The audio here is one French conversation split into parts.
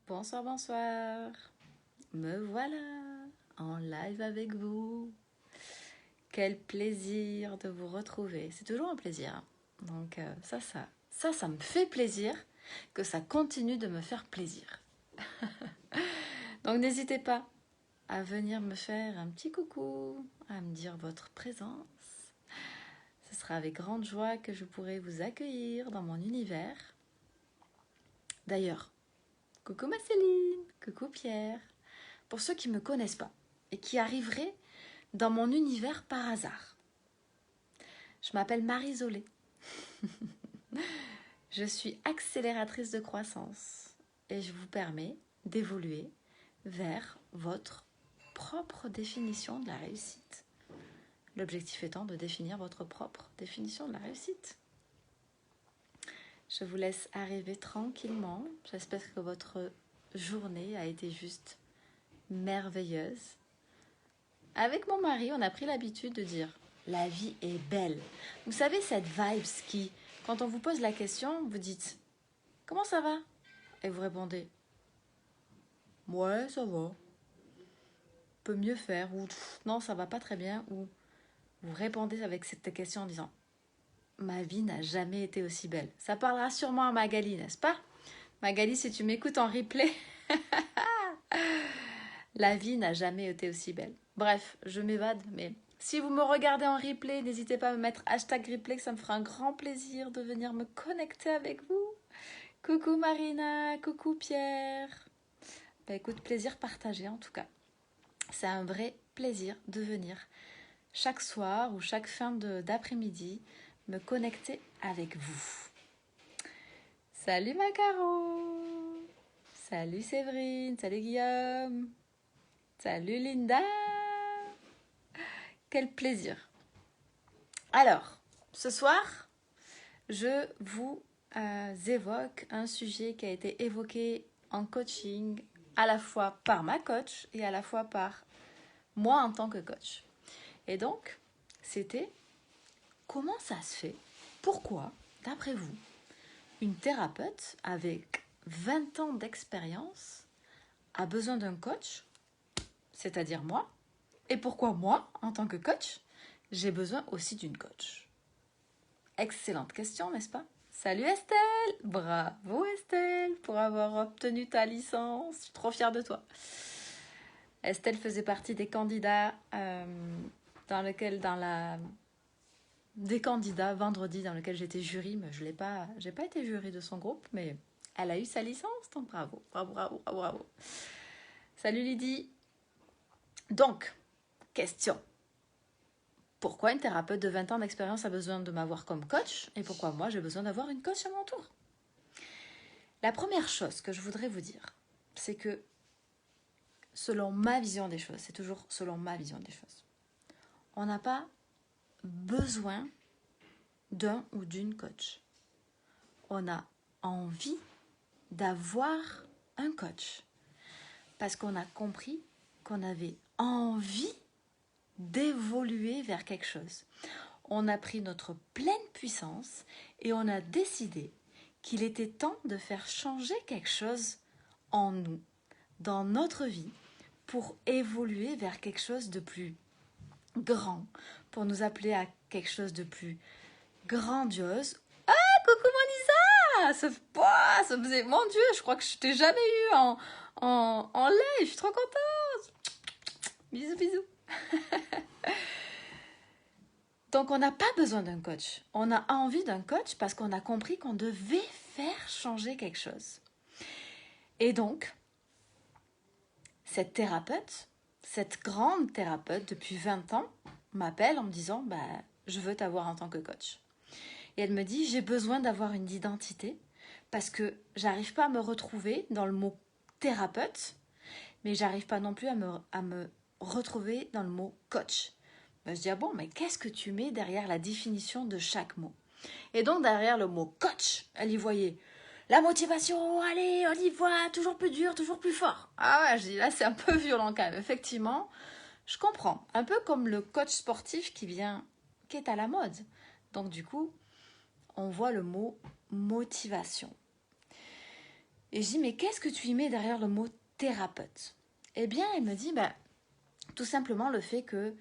Bonsoir, bonsoir. Me voilà en live avec vous. Quel plaisir de vous retrouver. C'est toujours un plaisir. Donc ça me fait plaisir que ça continue de me faire plaisir. Donc n'hésitez pas à venir me faire un petit coucou, à me dire votre présence. Ce sera avec grande joie que je pourrai vous accueillir dans mon univers. D'ailleurs, coucou Marceline, coucou Pierre. Pour ceux qui ne me connaissent pas et qui arriveraient dans mon univers par hasard. Je m'appelle Marie Zolé. Je suis accélératrice de croissance et je vous permets d'évoluer vers votre propre définition de la réussite. L'objectif étant de définir votre propre définition de la réussite. Je vous laisse arriver tranquillement. J'espère que votre journée a été juste merveilleuse. Avec mon mari, on a pris l'habitude de dire « la vie est belle ». Vous savez, cette vibe qui, quand on vous pose la question, vous dites « comment ça va ?» et vous répondez « ouais, ça va, peut mieux faire » ou « non, ça va pas très bien » ou vous répondez avec cette question en disant « ma vie n'a jamais été aussi belle ». Ça parlera sûrement à Magali, n'est-ce pas? Magali, si tu m'écoutes en replay, la vie n'a jamais été aussi belle. Bref, je m'évade, mais si vous me regardez en replay, n'hésitez pas à me mettre #replay, que ça me fera un grand plaisir de venir me connecter avec vous. Coucou Marina, coucou Pierre. Bah écoute, plaisir partagé en tout cas. C'est un vrai plaisir de venir chaque soir ou chaque fin d'après-midi me connecter avec vous. Salut Macaro. Salut Séverine, salut Guillaume. Salut Linda. Quel plaisir. Alors, ce soir, je vous évoque un sujet qui a été évoqué en coaching à la fois par ma coach et à la fois par moi en tant que coach. Et donc, c'était comment ça se fait, pourquoi, d'après vous, une thérapeute avec 20 ans d'expérience a besoin d'un coach, c'est-à-dire moi, et pourquoi moi, en tant que coach, j'ai besoin aussi d'une coach. Excellente question, n'est-ce pas? Salut Estelle! Bravo Estelle pour avoir obtenu ta licence. Je suis trop fière de toi. Estelle faisait partie des candidats des candidats vendredi dans lequel j'étais jury, mais j'ai pas été jury de son groupe, mais elle a eu sa licence, donc bravo, bravo, bravo, bravo, bravo. Salut Lydie. Donc, question. Pourquoi une thérapeute de 20 ans d'expérience a besoin de m'avoir comme coach et pourquoi moi j'ai besoin d'avoir une coach à mon tour? La première chose que je voudrais vous dire, c'est que selon ma vision des choses, c'est toujours selon ma vision des choses, on n'a pas besoin d'un ou d'une coach. On a envie d'avoir un coach parce qu'on a compris qu'on avait envie d'évoluer vers quelque chose. On a pris notre pleine puissance et on a décidé qu'il était temps de faire changer quelque chose en nous, dans notre vie, pour évoluer vers quelque chose de plus grand, pour nous appeler à quelque chose de plus grandiose. Ah, coucou Monisa! Ça faisait... Mon Dieu, je crois que je t'ai jamais eu en live, je suis trop contente! Bisous, bisous! Donc, on n'a pas besoin d'un coach. On a envie d'un coach parce qu'on a compris qu'on devait faire changer quelque chose. Et donc, cette thérapeute, cette grande thérapeute depuis 20 ans, m'appelle en me disant « je veux t'avoir en tant que coach ». Et elle me dit « j'ai besoin d'avoir une identité parce que j'arrive pas à me retrouver dans le mot thérapeute, mais j'arrive pas non plus à me retrouver dans le mot coach ». Je dis, ah bon, mais qu'est-ce que tu mets derrière la définition de chaque mot? Et donc, derrière le mot coach, elle y voyait la motivation, allez, on y voit, toujours plus dur, toujours plus fort. Ah ouais, je dis, là, c'est un peu violent quand même. Effectivement, je comprends. Un peu comme le coach sportif qui est à la mode. Donc, du coup, on voit le mot motivation. Et je dis, mais qu'est-ce que tu y mets derrière le mot thérapeute? Eh bien, elle me dit, tout simplement le fait que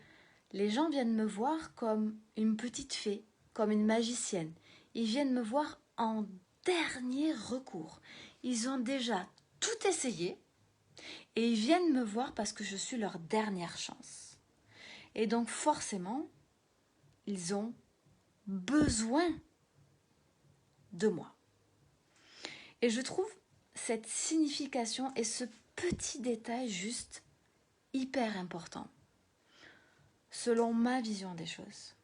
les gens viennent me voir comme une petite fée, comme une magicienne. Ils viennent me voir en dernier recours. Ils ont déjà tout essayé et ils viennent me voir parce que je suis leur dernière chance. Et donc forcément, ils ont besoin de moi. Et je trouve cette signification et ce petit détail juste hyper important, selon ma vision des choses.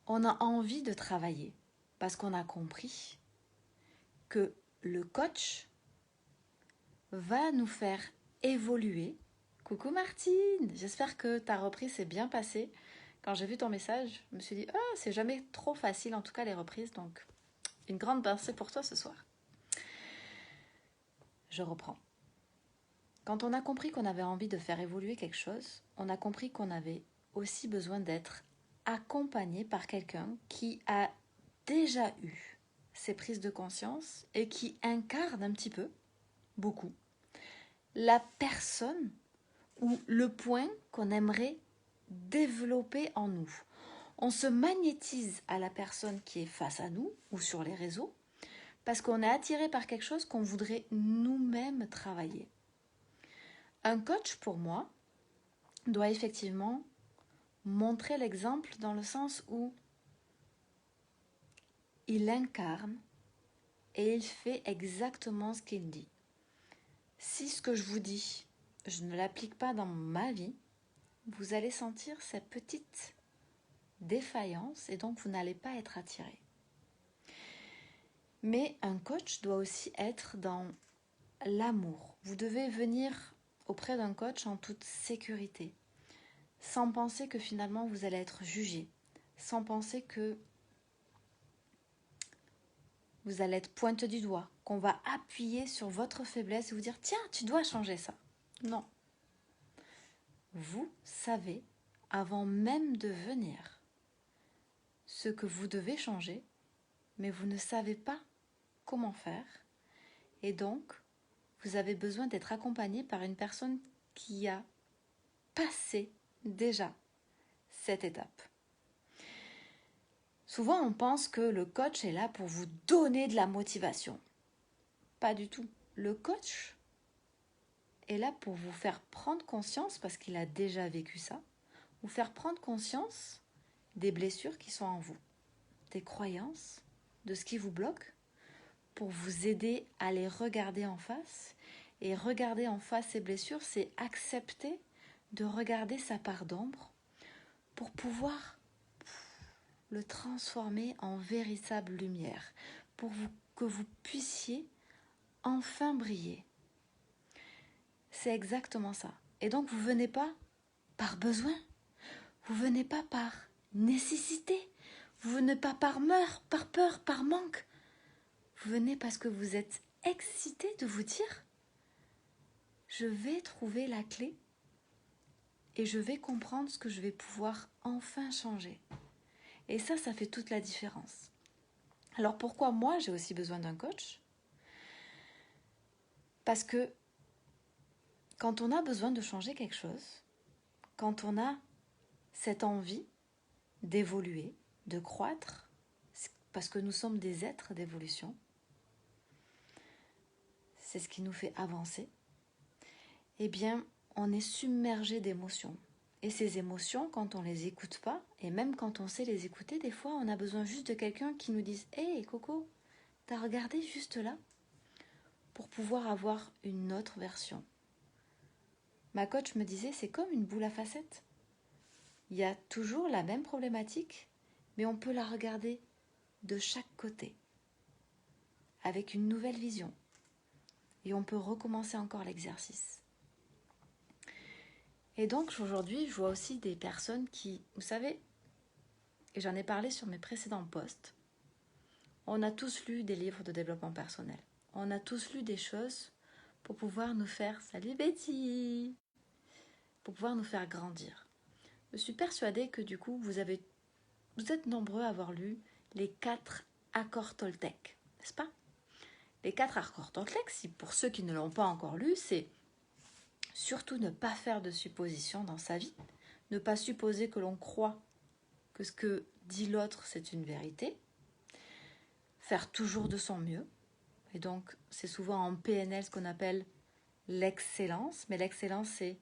On a envie de travailler parce qu'on a compris que le coach va nous faire évoluer. Coucou Martine, j'espère que ta reprise s'est bien passée. Quand j'ai vu ton message, je me suis dit, c'est jamais trop facile, en tout cas les reprises, donc une grande pensée pour toi ce soir. Je reprends. Quand on a compris qu'on avait envie de faire évoluer quelque chose, on a compris qu'on avait aussi besoin d'être accompagné par quelqu'un qui a déjà eu ces prises de conscience et qui incarne un petit peu, beaucoup, la personne ou le point qu'on aimerait développer en nous. On se magnétise à la personne qui est face à nous ou sur les réseaux parce qu'on est attiré par quelque chose qu'on voudrait nous-mêmes travailler. Un coach, pour moi, doit effectivement montrer l'exemple dans le sens où il incarne et il fait exactement ce qu'il dit. Si ce que je vous dis, je ne l'applique pas dans ma vie, vous allez sentir cette petite défaillance et donc vous n'allez pas être attiré. Mais un coach doit aussi être dans l'amour. Vous devez venir auprès d'un coach en toute sécurité, sans penser que finalement vous allez être jugé, sans penser que vous allez être pointe du doigt, qu'on va appuyer sur votre faiblesse et vous dire « Tiens, tu dois changer ça ». Non. Vous savez, avant même de venir, ce que vous devez changer, mais vous ne savez pas comment faire. Et donc, vous avez besoin d'être accompagné par une personne qui a passé déjà cette étape. Souvent, on pense que le coach est là pour vous donner de la motivation. Pas du tout. Le coach est là pour vous faire prendre conscience, parce qu'il a déjà vécu ça, vous faire prendre conscience des blessures qui sont en vous, des croyances, de ce qui vous bloque, pour vous aider à les regarder en face. Et regarder en face ces blessures, c'est accepter de regarder sa part d'ombre pour pouvoir le transformer en véritable lumière, pour que vous puissiez enfin briller. C'est exactement ça. Et donc vous venez pas par besoin, vous venez pas par nécessité, vous venez pas par peur, par manque. Vous venez parce que vous êtes excité de vous dire « Je vais trouver la clé et je vais comprendre ce que je vais pouvoir enfin changer. » Et ça fait toute la différence. Alors pourquoi moi j'ai aussi besoin d'un coach? Parce que quand on a besoin de changer quelque chose, quand on a cette envie d'évoluer, de croître, parce que nous sommes des êtres d'évolution, c'est ce qui nous fait avancer, eh bien, on est submergé d'émotions. Et ces émotions, quand on les écoute pas, et même quand on sait les écouter, des fois, on a besoin juste de quelqu'un qui nous dise « Hey, Coco, t'as regardé juste là ?» pour pouvoir avoir une autre version. Ma coach me disait « C'est comme une boule à facettes. Il y a toujours la même problématique, mais on peut la regarder de chaque côté, avec une nouvelle vision. Et on peut recommencer encore l'exercice. » Et donc aujourd'hui, je vois aussi des personnes qui, vous savez, et j'en ai parlé sur mes précédents posts, on a tous lu des livres de développement personnel. On a tous lu des choses pour pouvoir nous faire, salut Betty, pour pouvoir nous faire grandir. Je suis persuadée que du coup, vous êtes nombreux à avoir lu les 4 accords Toltec, n'est-ce pas? Les 4 accords Toltec, pour ceux qui ne l'ont pas encore lu, c'est surtout ne pas faire de suppositions dans sa vie, ne pas supposer que l'on croit que ce que dit l'autre, c'est une vérité, faire toujours de son mieux. Et donc, c'est souvent en PNL ce qu'on appelle l'excellence, mais l'excellence, c'est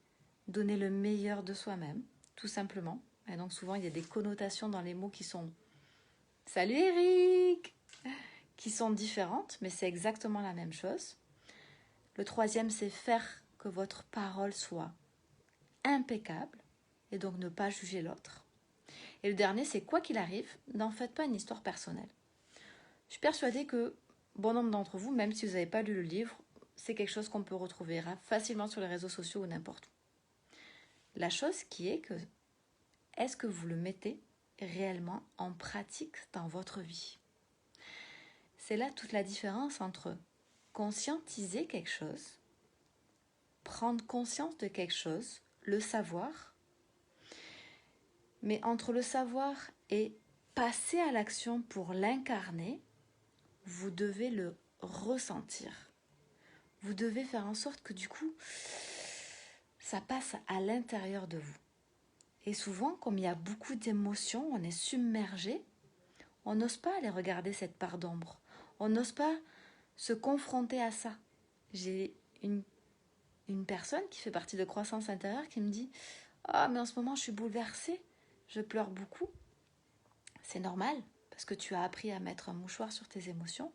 donner le meilleur de soi-même, tout simplement. Et donc, souvent, il y a des connotations dans les mots qui sont « Salut Eric !» qui sont différentes, mais c'est exactement la même chose. Le troisième, c'est faire que votre parole soit impeccable, et donc ne pas juger l'autre. Et le dernier, c'est quoi qu'il arrive, n'en faites pas une histoire personnelle. Je suis persuadée que bon nombre d'entre vous, même si vous n'avez pas lu le livre, c'est quelque chose qu'on peut retrouver facilement sur les réseaux sociaux ou n'importe où. La chose qui est que, est-ce que vous le mettez réellement en pratique dans votre vie? C'est là toute la différence entre conscientiser quelque chose, prendre conscience de quelque chose, le savoir, mais entre le savoir et passer à l'action pour l'incarner, vous devez le ressentir. Vous devez faire en sorte que du coup, ça passe à l'intérieur de vous. Et souvent, comme il y a beaucoup d'émotions, on est submergé, on n'ose pas aller regarder cette part d'ombre. On n'ose pas se confronter à ça. J'ai une personne qui fait partie de Croissance Intérieure qui me dit « Ah, mais en ce moment, je suis bouleversée, je pleure beaucoup. » C'est normal, parce que tu as appris à mettre un mouchoir sur tes émotions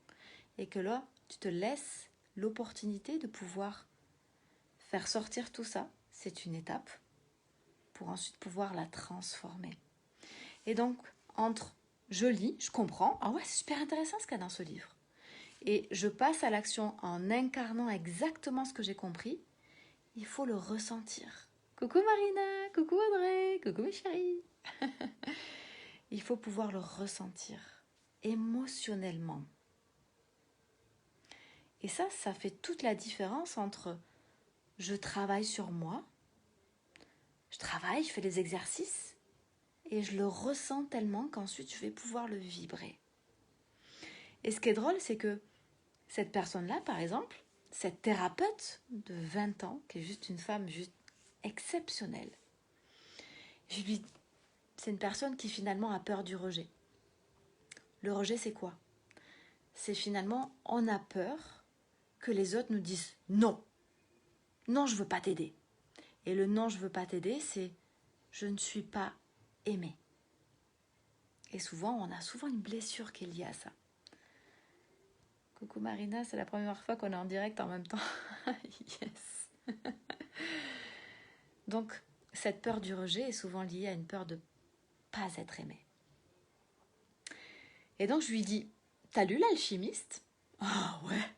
et que là, tu te laisses l'opportunité de pouvoir faire sortir tout ça. C'est une étape pour ensuite pouvoir la transformer. Et donc, entre je lis, je comprends, ah ouais, c'est super intéressant ce qu'il y a dans ce livre. Et je passe à l'action en incarnant exactement ce que j'ai compris, il faut le ressentir. Coucou Marina, coucou Audrey, coucou mes chéris. Il faut pouvoir le ressentir émotionnellement. Et ça fait toute la différence entre je travaille sur moi, je travaille, je fais des exercices et je le ressens tellement qu'ensuite je vais pouvoir le vibrer. Et ce qui est drôle, c'est que cette personne-là, par exemple, cette thérapeute de 20 ans, qui est juste une femme juste exceptionnelle, c'est une personne qui finalement a peur du rejet. Le rejet, c'est quoi? C'est finalement, on a peur que les autres nous disent non. Non, je ne veux pas t'aider. Et le non, je ne veux pas t'aider, c'est je ne suis pas aimée. Et souvent, on a souvent une blessure qui est liée à ça. Coucou Marina, c'est la première fois qu'on est en direct en même temps. Yes. Donc, cette peur du rejet est souvent liée à une peur de ne pas être aimée. Et donc, je lui dis, t'as lu L'Alchimiste? Ah ouais.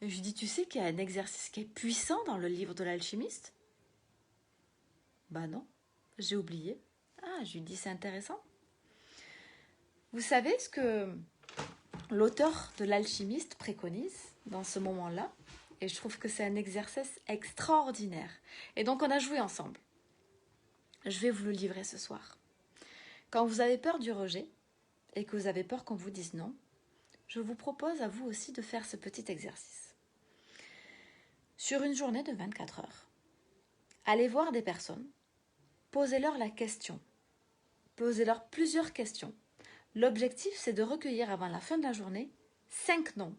Et je lui dis, tu sais qu'il y a un exercice qui est puissant dans le livre de l'Alchimiste? Bah non, j'ai oublié. Ah, je lui dis, c'est intéressant. Vous savez ce que l'auteur de l'Alchimiste préconise dans ce moment-là? Et je trouve que c'est un exercice extraordinaire. Et donc, on a joué ensemble. Je vais vous le livrer ce soir. Quand vous avez peur du rejet et que vous avez peur qu'on vous dise non, je vous propose à vous aussi de faire ce petit exercice. Sur une journée de 24 heures, allez voir des personnes, posez-leur la question, posez-leur plusieurs questions. L'objectif, c'est de recueillir avant la fin de la journée 5 noms.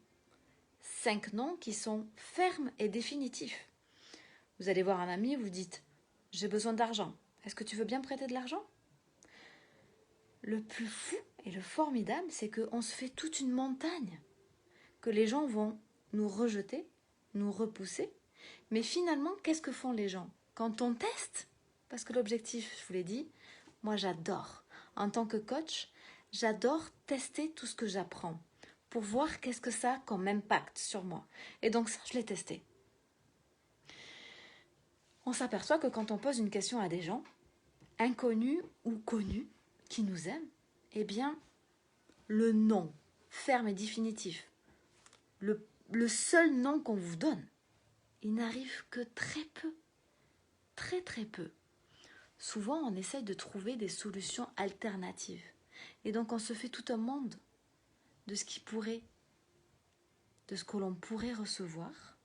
5 noms qui sont fermes et définitifs. Vous allez voir un ami, vous dites « J'ai besoin d'argent. Est-ce que tu veux bien prêter de l'argent ?» Le plus fou et le formidable, c'est qu'on se fait toute une montagne, que les gens vont nous rejeter, nous repousser. Mais finalement, qu'est-ce que font les gens? Quand on teste, parce que l'objectif, je vous l'ai dit, moi j'adore. En tant que coach, j'adore tester tout ce que j'apprends pour voir qu'est-ce que ça a comme impact sur moi. Et donc ça, je l'ai testé. On s'aperçoit que quand on pose une question à des gens, inconnus ou connus, qui nous aiment, eh bien, le non, ferme et définitif, le seul nom qu'on vous donne, il n'arrive que très peu, très très peu. Souvent, on essaye de trouver des solutions alternatives. Et donc, on se fait tout un monde de ce qui pourrait de ce que l'on pourrait recevoir.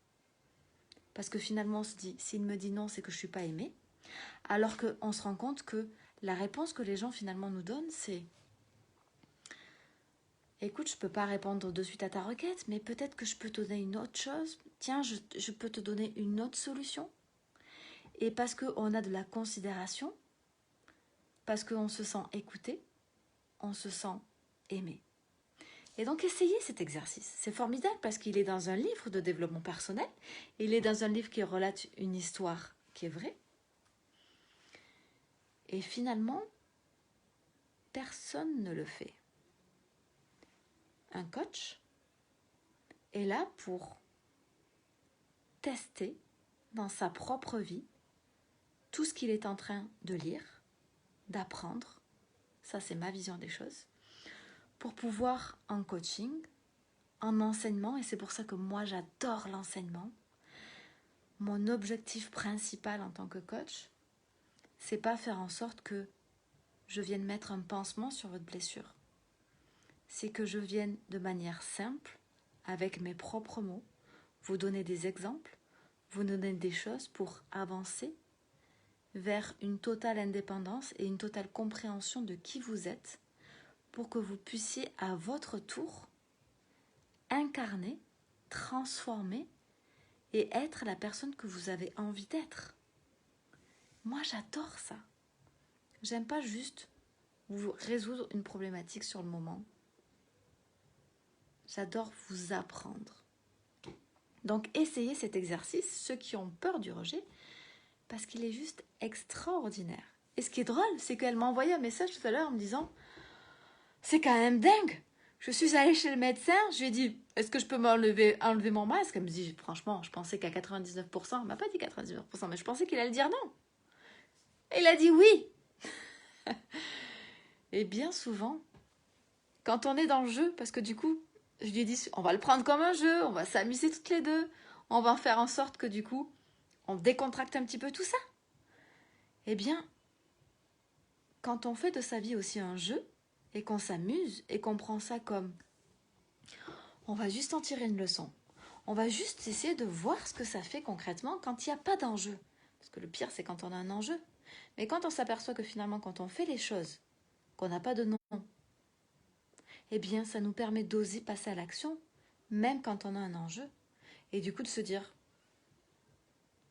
Parce que finalement, on se dit, s'il me dit non, c'est que je ne suis pas aimée. Alors qu'on se rend compte que la réponse que les gens finalement nous donnent, c'est « Écoute, je ne peux pas répondre de suite à ta requête, mais peut-être que je peux te donner une autre chose. Tiens, je peux te donner une autre solution. » Et parce qu'on a de la considération, parce qu'on se sent écouté, on se sent aimé. Et donc, essayez cet exercice. C'est formidable parce qu'il est dans un livre de développement personnel. Il est dans un livre qui relate une histoire qui est vraie. Et finalement, personne ne le fait. Un coach est là pour tester dans sa propre vie tout ce qu'il est en train de lire, d'apprendre. Ça, c'est ma vision des choses. Pour pouvoir, en coaching, en enseignement, et c'est pour ça que moi j'adore l'enseignement, mon objectif principal en tant que coach, c'est pas faire en sorte que je vienne mettre un pansement sur votre blessure. C'est que je vienne de manière simple, avec mes propres mots, vous donner des exemples, vous donner des choses pour avancer vers une totale indépendance et une totale compréhension de qui vous êtes, pour que vous puissiez à votre tour incarner, transformer et être la personne que vous avez envie d'être. Moi, j'adore ça. J'aime pas juste vous résoudre une problématique sur le moment. J'adore vous apprendre. Donc, essayez cet exercice, ceux qui ont peur du rejet, parce qu'il est juste extraordinaire. Et ce qui est drôle, c'est qu'elle m'a envoyé un message tout à l'heure en me disant « C'est quand même dingue. Je suis allée chez le médecin, je lui ai dit « Est-ce que je peux enlever mon masque ?» Elle me dit « Franchement, je pensais qu'à 99%, elle m'a pas dit 99%, mais je pensais qu'il allait dire non. » Et il a dit oui. Et bien souvent, quand on est dans le jeu, parce que du coup, je lui ai dit, on va le prendre comme un jeu, on va s'amuser toutes les deux, on va faire en sorte que du coup, on décontracte un petit peu tout ça. Eh bien, quand on fait de sa vie aussi un jeu, et qu'on s'amuse, et qu'on prend ça comme, on va juste en tirer une leçon, on va juste essayer de voir ce que ça fait concrètement quand il n'y a pas d'enjeu. Parce que le pire, c'est quand on a un enjeu. Mais quand on s'aperçoit que finalement, quand on fait les choses, qu'on n'a pas de nom, eh bien, ça nous permet d'oser passer à l'action, même quand on a un enjeu. Et du coup, de se dire,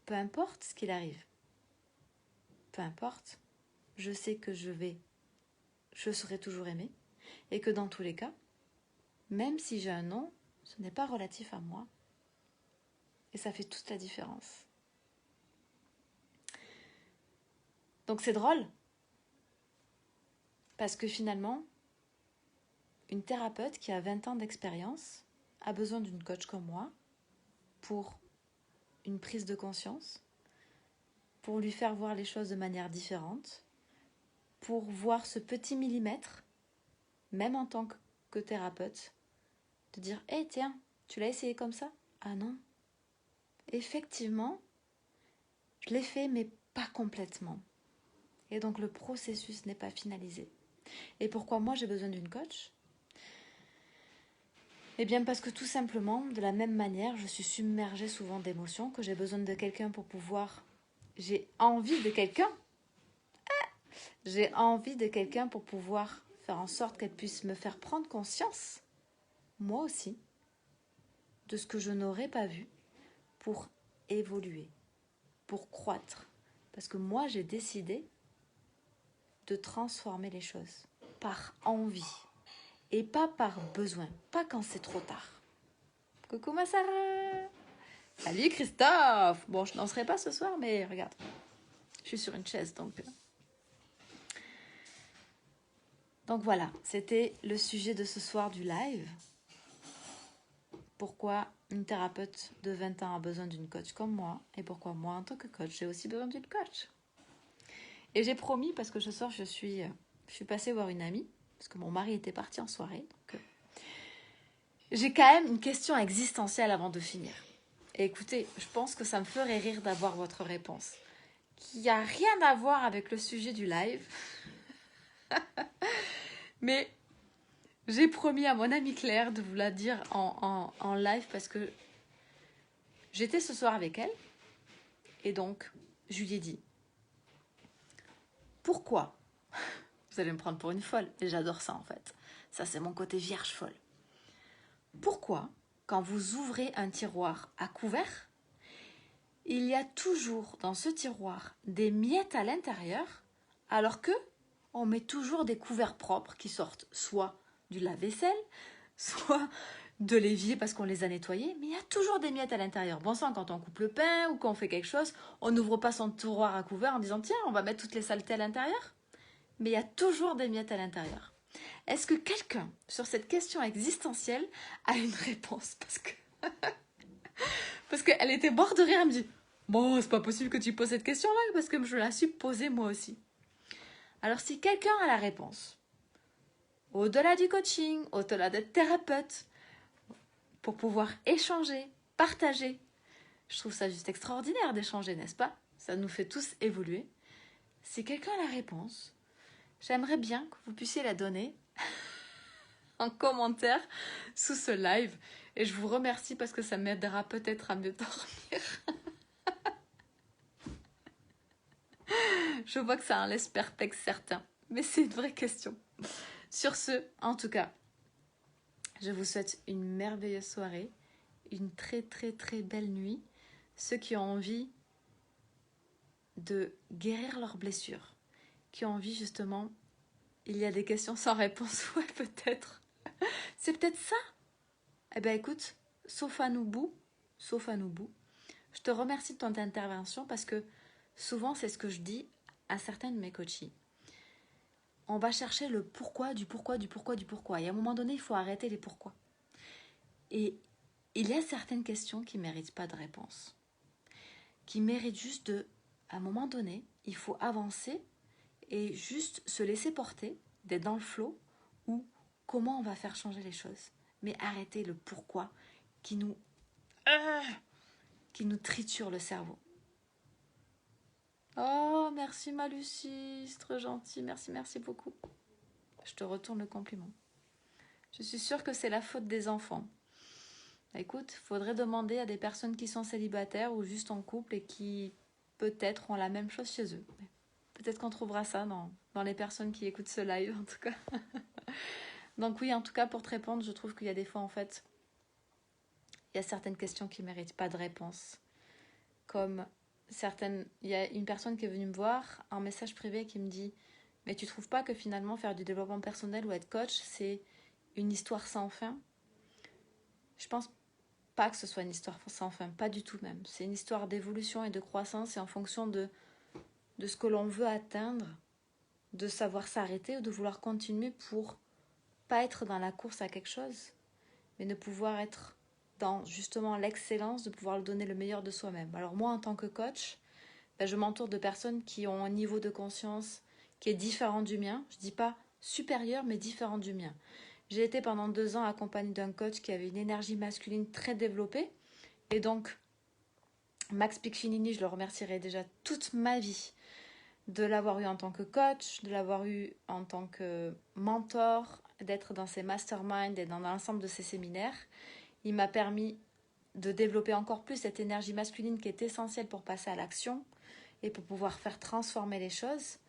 peu importe ce qu'il arrive, peu importe, je sais que je serai toujours aimée, et que dans tous les cas, même si j'ai un nom, ce n'est pas relatif à moi, et ça fait toute la différence. Donc c'est drôle, parce que finalement, une thérapeute qui a 20 ans d'expérience a besoin d'une coach comme moi pour une prise de conscience, pour lui faire voir les choses de manière différente, pour voir ce petit millimètre, même en tant que thérapeute, de dire « Hey, tiens, tu l'as essayé comme ça ?» Ah non. Effectivement, je l'ai fait, mais pas complètement. Et donc le processus n'est pas finalisé. Et pourquoi moi j'ai besoin d'une coach ? Eh bien parce que tout simplement, de la même manière, je suis submergée souvent d'émotions, que j'ai besoin de quelqu'un pour pouvoir... J'ai envie de quelqu'un. J'ai envie de quelqu'un pour pouvoir faire en sorte qu'elle puisse me faire prendre conscience, moi aussi, de ce que je n'aurais pas vu pour évoluer, pour croître. Parce que moi, j'ai décidé de transformer les choses par envie et pas par besoin, pas quand c'est trop tard. Coucou ma Sarah! Salut Christophe! Bon, je n'en serai pas ce soir, mais regarde, je suis sur une chaise, donc voilà, c'était le sujet de ce soir du live. Pourquoi une thérapeute de 20 ans a besoin d'une coach comme moi et pourquoi moi, en tant que coach, j'ai aussi besoin d'une coach. Et j'ai promis, parce que ce soir, je suis passée voir une amie, parce que mon mari était parti en soirée. Donc, j'ai quand même une question existentielle avant de finir. Et écoutez, je pense que ça me ferait rire d'avoir votre réponse, qui n'a rien à voir avec le sujet du live. Mais J'ai promis à mon amie Claire de vous la dire en live parce que j'étais ce soir avec elle et donc je lui ai dit pourquoi, vous allez me prendre pour une folle et j'adore ça en fait, ça c'est mon côté vierge folle, pourquoi quand vous ouvrez un tiroir à couvert, il y a toujours dans ce tiroir des miettes à l'intérieur alors que on met toujours des couverts propres qui sortent soit du lave-vaisselle, soit de l'évier parce qu'on les a nettoyés, mais il y a toujours des miettes à l'intérieur. Bon sang, quand on coupe le pain ou quand on fait quelque chose, on n'ouvre pas son tiroir à couvert en disant tiens, on va mettre toutes les saletés à l'intérieur. Mais il y a toujours des miettes à l'intérieur. Est-ce que quelqu'un, sur cette question existentielle, a une réponse? Parce qu'elle était morte de rire, elle me dit bon, c'est pas possible que tu poses cette question-là parce que je la suis posée moi aussi. Alors si quelqu'un a la réponse, au-delà du coaching, au-delà d'être thérapeute, pour pouvoir échanger, partager. Je trouve ça juste extraordinaire d'échanger, n'est-ce pas? Ça nous fait tous évoluer. Si quelqu'un a la réponse, j'aimerais bien que vous puissiez la donner en commentaire sous ce live. Et je vous remercie parce que ça m'aidera peut-être à mieux dormir. Je vois que ça en laisse perplexe certains, mais c'est une vraie question. Sur ce, en tout cas, je vous souhaite une merveilleuse soirée, une très très très belle nuit. Ceux qui ont envie de guérir leurs blessures, qui ont envie justement, il y a des questions sans réponse, ouais peut-être. C'est peut-être ça. Eh bien écoute, Sofanoubou, je te remercie de ton intervention parce que souvent c'est ce que je dis à certains de mes coachés. On va chercher le pourquoi, du pourquoi, du pourquoi, du pourquoi. Et à un moment donné, il faut arrêter les pourquoi. Et il y a certaines questions qui ne méritent pas de réponse. Qui méritent juste de, à un moment donné, il faut avancer et juste se laisser porter, d'être dans le flow, ou comment on va faire changer les choses. Mais arrêter le pourquoi qui nous triture le cerveau. Oh, merci ma Lucie, c'est trop gentil, merci beaucoup. Je te retourne le compliment. Je suis sûre que c'est la faute des enfants. Écoute, faudrait demander à des personnes qui sont célibataires ou juste en couple et qui peut-être ont la même chose chez eux. Peut-être qu'on trouvera ça dans les personnes qui écoutent ce live en tout cas. Donc oui, en tout cas pour te répondre, je trouve qu'il y a des fois en fait, il y a certaines questions qui ne méritent pas de réponse. Comme il y a une personne qui est venue me voir en message privé qui me dit « Mais tu trouves pas que finalement faire du développement personnel ou être coach, c'est une histoire sans fin ?» Je pense pas que ce soit une histoire sans fin, pas du tout même. C'est une histoire d'évolution et de croissance et en fonction de ce que l'on veut atteindre, de savoir s'arrêter ou de vouloir continuer pour pas être dans la course à quelque chose, mais de pouvoir être dans justement l'excellence, de pouvoir donner le meilleur de soi-même. Alors moi, en tant que coach, je m'entoure de personnes qui ont un niveau de conscience qui est différent du mien. Je dis pas supérieur, mais différent du mien. J'ai été pendant 2 ans accompagnée d'un coach qui avait une énergie masculine très développée. Et donc, Max Piccinini, je le remercierai déjà toute ma vie de l'avoir eu en tant que coach, de l'avoir eu en tant que mentor, d'être dans ses masterminds et dans l'ensemble de ses séminaires. Il m'a permis de développer encore plus cette énergie masculine qui est essentielle pour passer à l'action et pour pouvoir faire transformer les choses.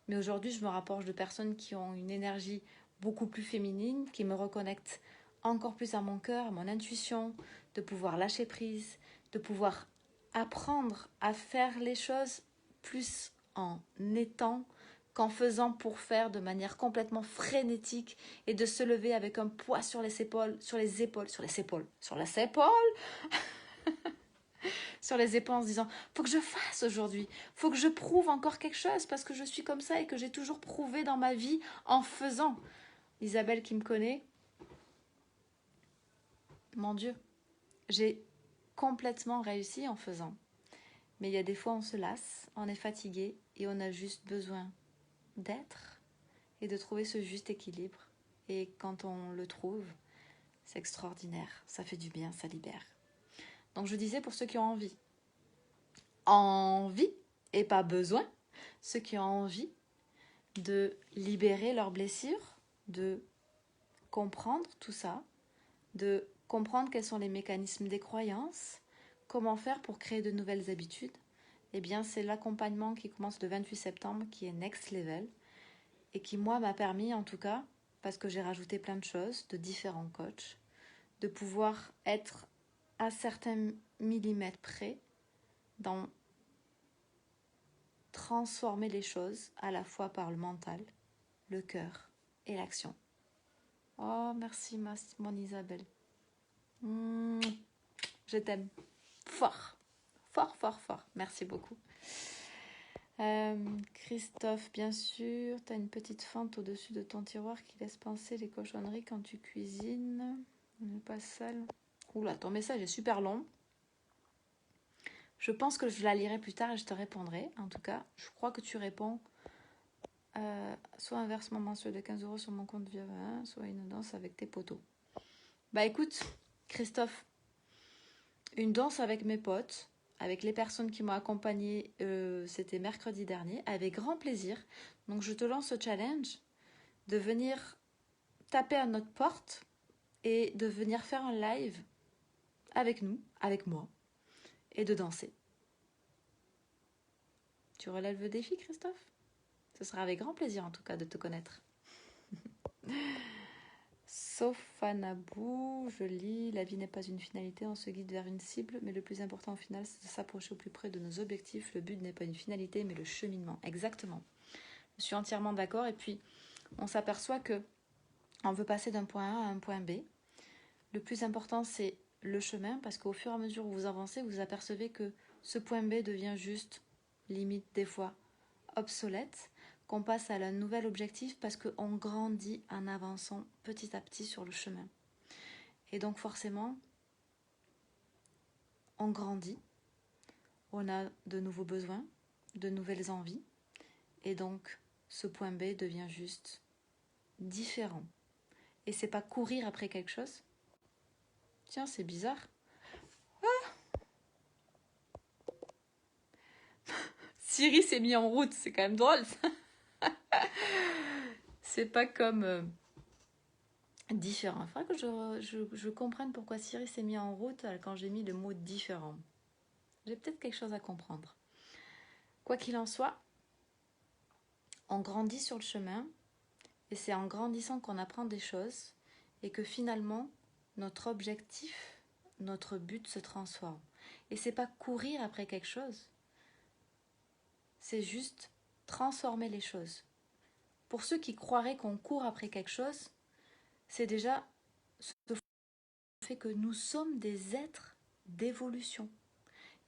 Mais aujourd'hui, je me rapproche de personnes qui ont une énergie beaucoup plus féminine, qui me reconnectent encore plus à mon cœur, à mon intuition, de pouvoir lâcher prise, de pouvoir apprendre à faire les choses plus en étant qu'en faisant pour faire de manière complètement frénétique et de se lever avec un poids sur les épaules, sur les épaules en se disant faut que je fasse aujourd'hui, faut que je prouve encore quelque chose parce que je suis comme ça et que j'ai toujours prouvé dans ma vie en faisant. Isabelle qui me connaît, mon Dieu, j'ai complètement réussi en faisant. Mais il y a des fois on se lasse, on est fatigué et on a juste besoin d'être et de trouver ce juste équilibre. Et quand on le trouve, c'est extraordinaire, ça fait du bien, ça libère. Donc je disais pour ceux qui ont envie et pas besoin, ceux qui ont envie de libérer leurs blessures, de comprendre tout ça, de comprendre quels sont les mécanismes des croyances, comment faire pour créer de nouvelles habitudes, eh bien c'est l'accompagnement qui commence le 28 septembre qui est Next Level et qui moi m'a permis en tout cas, parce que j'ai rajouté plein de choses, de différents coachs, de pouvoir être à certains millimètres près dans transformer les choses à la fois par le mental, le cœur et l'action. Oh merci mon Isabelle. Je t'aime fort, fort, fort, fort. Merci beaucoup. Christophe, bien sûr, tu as une petite fente au-dessus de ton tiroir qui laisse penser les cochonneries quand tu cuisines. On n'est pas seul. Oula, ton message est super long. Je pense que je la lirai plus tard et je te répondrai. En tout cas, je crois que tu réponds soit un versement mensuel de 15 € sur mon compte via 20, soit une danse avec tes potos. Bah écoute, Christophe, une danse avec mes potes, avec les personnes qui m'ont accompagnée, c'était mercredi dernier, avec grand plaisir. Donc je te lance ce challenge de venir taper à notre porte et de venir faire un live avec nous, avec moi, et de danser. Tu relèves le défi, Christophe ? Ce sera avec grand plaisir en tout cas de te connaître. Sofanabou, je lis, la vie n'est pas une finalité, on se guide vers une cible, mais le plus important au final, c'est de s'approcher au plus près de nos objectifs. Le but n'est pas une finalité, mais le cheminement. Exactement. Je suis entièrement d'accord. Et puis, on s'aperçoit que on veut passer d'un point A à un point B. Le plus important, c'est le chemin, parce qu'au fur et à mesure où vous avancez, vous apercevez que ce point B devient juste, limite des fois, obsolète, qu'on passe à un nouvel objectif parce qu'on grandit en avançant petit à petit sur le chemin. Et donc forcément, on grandit, on a de nouveaux besoins, de nouvelles envies, et donc ce point B devient juste différent. Et c'est pas courir après quelque chose. Tiens, c'est bizarre. Siri s'est mis en route, c'est quand même drôle ça. C'est pas comme différent. Il faudrait que je comprenne pourquoi Siri s'est mis en route quand j'ai mis le mot différent. J'ai peut-être quelque chose à comprendre. Quoi qu'il en soit, on grandit sur le chemin et c'est en grandissant qu'on apprend des choses et que finalement, notre objectif, notre but se transforme. Et c'est pas courir après quelque chose, c'est juste transformer les choses. Pour ceux qui croiraient qu'on court après quelque chose, c'est déjà ce fait que nous sommes des êtres d'évolution.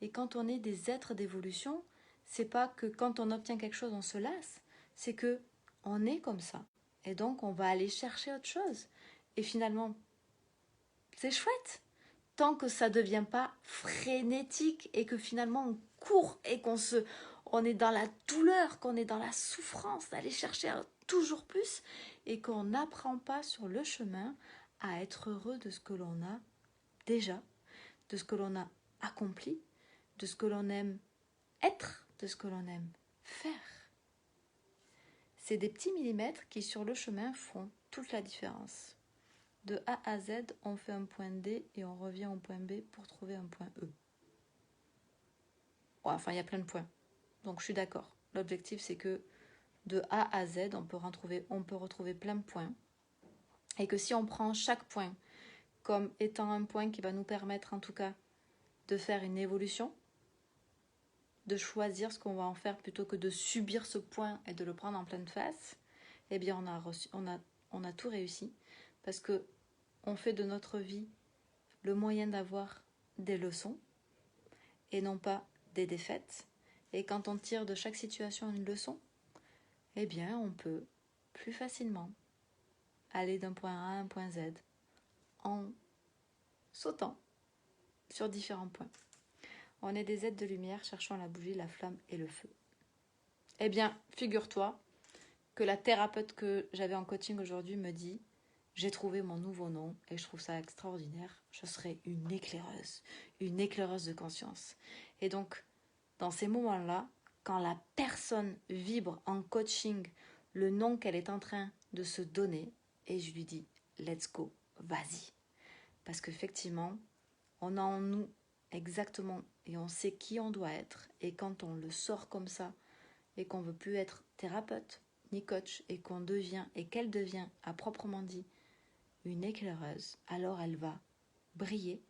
Et quand on est des êtres d'évolution, c'est pas que quand on obtient quelque chose, on se lasse, c'est que on est comme ça. Et donc, on va aller chercher autre chose. Et finalement, c'est chouette. Tant que ça ne devient pas frénétique et que finalement, on court et on est dans la douleur, qu'on est dans la souffrance d'aller chercher toujours plus et qu'on n'apprend pas sur le chemin à être heureux de ce que l'on a déjà, de ce que l'on a accompli, de ce que l'on aime être, de ce que l'on aime faire. C'est des petits millimètres qui, sur le chemin, font toute la différence. De A à Z, on fait un point D et on revient au point B pour trouver un point E. Ouais, enfin, il y a plein de points. Donc, je suis d'accord. L'objectif, c'est que de A à Z, on peut retrouver plein de points. Et que si on prend chaque point comme étant un point qui va nous permettre, en tout cas, de faire une évolution, de choisir ce qu'on va en faire plutôt que de subir ce point et de le prendre en pleine face, eh bien on a tout réussi parce que on fait de notre vie le moyen d'avoir des leçons et non pas des défaites. Et quand on tire de chaque situation une leçon, eh bien on peut plus facilement aller d'un point A à un point Z en sautant sur différents points. On est des êtres de lumière cherchant la bougie, la flamme et le feu. Eh bien, figure-toi que la thérapeute que j'avais en coaching aujourd'hui me dit « J'ai trouvé mon nouveau nom et je trouve ça extraordinaire. Je serai une éclaireuse de conscience. » Et donc, dans ces moments-là, quand la personne vibre en coaching le nom qu'elle est en train de se donner, et je lui dis let's go, vas-y. Parce qu'effectivement, on a en nous exactement, et on sait qui on doit être. Et quand on le sort comme ça, et qu'on ne veut plus être thérapeute, ni coach, et qu'on devient, et qu'elle devient, à proprement dit, une éclaireuse, alors elle va briller,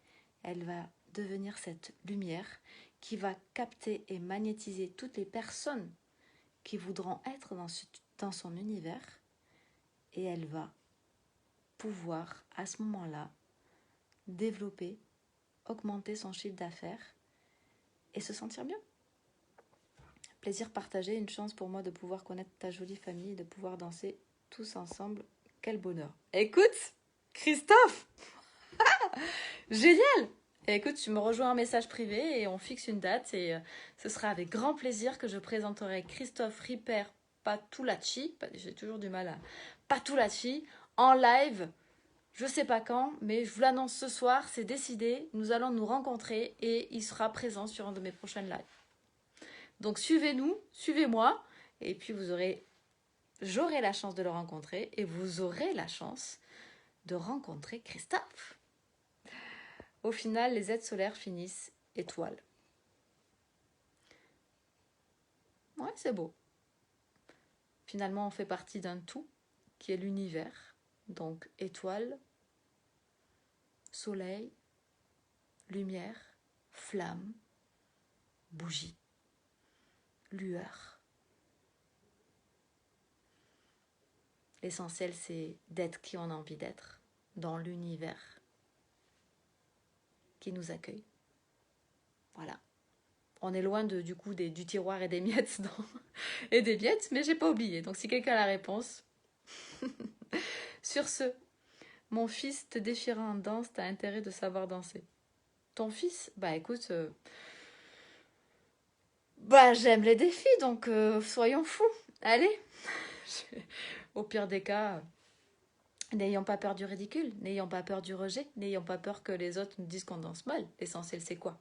elle va devenir cette lumière qui va capter et magnétiser toutes les personnes qui voudront être dans son univers, et elle va pouvoir à ce moment-là développer, augmenter son chiffre d'affaires et se sentir bien. Plaisir partagé, une chance pour moi de pouvoir connaître ta jolie famille et de pouvoir danser tous ensemble. Quel bonheur. Écoute, Christophe, génial. Écoute, tu me rejoins en message privé et on fixe une date et ce sera avec grand plaisir que je présenterai Christophe Ripper Patulacci, j'ai toujours du mal à Patulacci, en live. Je sais pas quand, mais je vous l'annonce ce soir, c'est décidé. Nous allons nous rencontrer et il sera présent sur un de mes prochaines lives. Donc suivez-nous, suivez-moi, et puis j'aurai la chance de le rencontrer et vous aurez la chance de rencontrer Christophe. Au final, les aides solaires finissent étoiles. Ouais, c'est beau. Finalement, on fait partie d'un tout qui est l'univers. Donc étoile, soleil, lumière, flamme, bougie, lueur. L'essentiel, c'est d'être qui on a envie d'être dans l'univers qui nous accueille. Voilà. On est loin du tiroir et des miettes et des miettes, mais j'ai pas oublié. Donc si quelqu'un a la réponse. Sur ce, mon fils te défiera en danse, t'as intérêt de savoir danser. Ton fils, bah écoute, j'aime les défis, donc soyons fous. Allez. Au pire des cas, n'ayons pas peur du ridicule, n'ayons pas peur du rejet, n'ayons pas peur que les autres nous disent qu'on danse mal. L'essentiel, c'est quoi?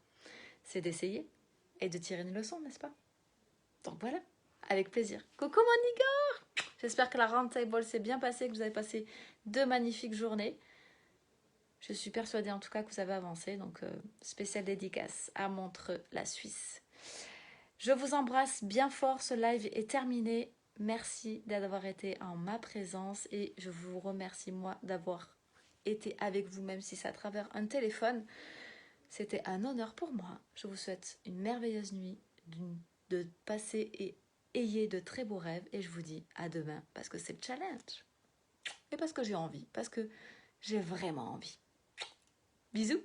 C'est d'essayer et de tirer une leçon, n'est-ce pas? Donc voilà, avec plaisir. Coucou mon Igor! J'espère que la roundtable s'est bien passée, que vous avez passé 2 magnifiques journées. Je suis persuadée en tout cas que vous avez avancé, donc spéciale dédicace à Montreux, la Suisse. Je vous embrasse bien fort, ce live est terminé. Merci d'avoir été en ma présence et je vous remercie moi d'avoir été avec vous, même si c'est à travers un téléphone. C'était un honneur pour moi. Je vous souhaite une merveilleuse nuit, de passer et ayez de très beaux rêves et je vous dis à demain parce que c'est le challenge et parce que j'ai envie, parce que j'ai vraiment envie. Bisous.